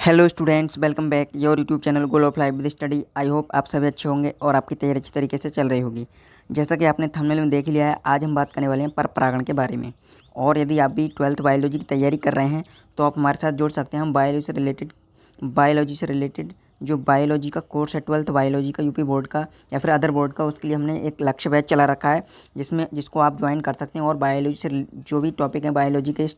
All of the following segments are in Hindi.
Hello students, welcome back your YouTube channel goal of life with study. I hope आप सभी अच्छे होंगे और आपकी तैयारी अच्छी तरीके से चल रही होगी। जैसा कि आपने थंबनेल में देख लिया है, आज हम बात करने वाले हैं पर परागण के बारे में। और यदि आप भी 12th बायोलॉजी की तैयारी कर रहे हैं तो आप हमारे साथ जुड़ सकते हैं। हम बायोलॉजी से रिलेटेड जो बायोलॉजी का कोर्स है 12th बायोलॉजी का यूपी बोर्ड का या फिर अदर बोर्ड का, उसके लिए हमने एक लक्ष्य बैच चला रखा है जिसको आप ज्वाइन कर सकते हैं। और बायोलॉजी से जो भी टॉपिक है बायोलॉजी के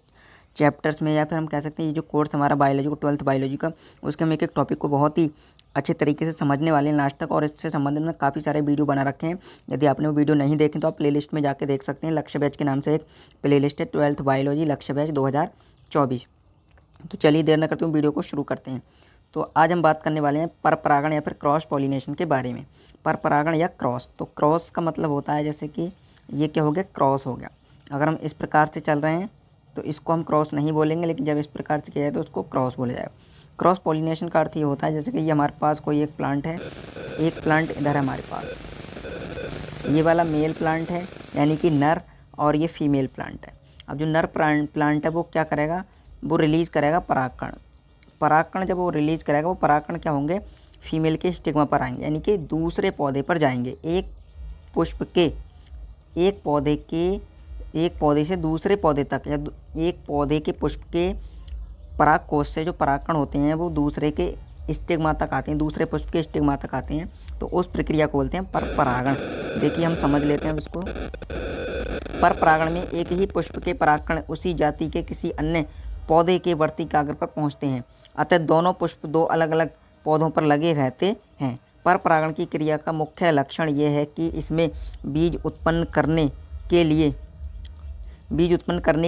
चैप्टर्स में, या फिर हम कह सकते हैं ये जो कोर्स हमारा बायोलॉजी को 12th बायोलॉजी का, उसके हम एक एक टॉपिक को बहुत ही अच्छे तरीके से समझने वाले हैं लास्ट तक। और इससे संबंधित में काफ़ी सारे वीडियो बना रखे हैं। यदि आपने वो वीडियो नहीं देखे तो आप प्लेलिस्ट में जाके देख सकते हैं। लक्ष्य बैच के नाम से एक प्लेलिस्ट है, 12th बायोलॉजी लक्ष्य बैच 2024। तो चलिए देर न करते हुए वीडियो को शुरू करते हैं। तो आज हम बात करने वाले हैं पर परागण या फिर क्रॉस पॉलिनेशन के बारे में। पर परागण या क्रॉस, तो क्रॉस का मतलब होता है जैसे कि ये क्या हो गया, क्रॉस हो गया। अगर हम इस प्रकार से चल रहे हैं तो इसको हम क्रॉस नहीं बोलेंगे, लेकिन जब इस प्रकार से किया जाए तो उसको क्रॉस बोला जाएगा। क्रॉस पॉलिनेशन का अर्थ ये होता है जैसे कि ये हमारे पास कोई एक प्लांट है, एक प्लांट इधर है हमारे पास, ये वाला मेल प्लांट है यानी कि नर, और ये फीमेल प्लांट है। अब जो नर प्लांट है वो क्या करेगा, वो रिलीज़ करेगा परागकण। परागकण जब वो रिलीज़ करेगा, वो परागकण क्या होंगे, फीमेल के स्टिग्मा पर आएंगे, यानी कि दूसरे पौधे पर जाएंगे। एक पौधे से दूसरे पौधे तक, या एक पौधे के पुष्प के परागकोश से जो परागकण होते हैं वो दूसरे के स्टिग्मा तक आते हैं, दूसरे पुष्प के स्टिग्मा तक आते हैं। तो उस प्रक्रिया को बोलते हैं पर परागण। देखिए हम समझ लेते हैं इसको। पर परागण में एक ही पुष्प के परागकण उसी जाति के किसी अन्य पौधे के वर्तिकाग्र पर पहुंचते हैं, अतः दोनों पुष्प दो अलग अलग पौधों पर लगे रहते हैं। पर परागण की क्रिया का मुख्य लक्षण ये है कि इसमें बीज उत्पन्न करने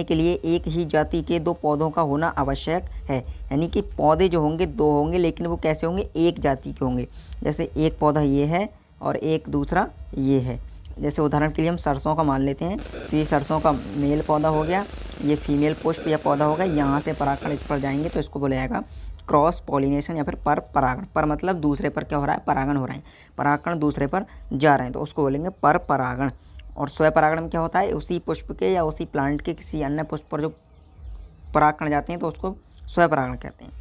के लिए एक ही जाति के दो पौधों का होना आवश्यक है। यानी कि पौधे जो होंगे दो होंगे, लेकिन वो कैसे होंगे, एक जाति के होंगे। जैसे एक पौधा ये है और एक दूसरा ये है। जैसे उदाहरण के लिए हम सरसों का मान लेते हैं, तो ये सरसों का मेल पौधा हो गया, ये फीमेल पुष्प या पौधा होगा। यहाँ से परागकण इस पर जाएंगे तो इसको बोला जाएगा क्रॉस पॉलिनेशन या फिर पर परागण। पर मतलब दूसरे पर क्या हो रहा है, परागण हो रहा है, परागकण दूसरे पर जा रहे हैं, तो उसको बोलेंगे पर परागण। और स्वपरागण में क्या होता है, उसी पुष्प के या उसी प्लांट के किसी अन्य पुष्प पर जो परागकण जाते हैं तो उसको स्वपरागण कहते हैं।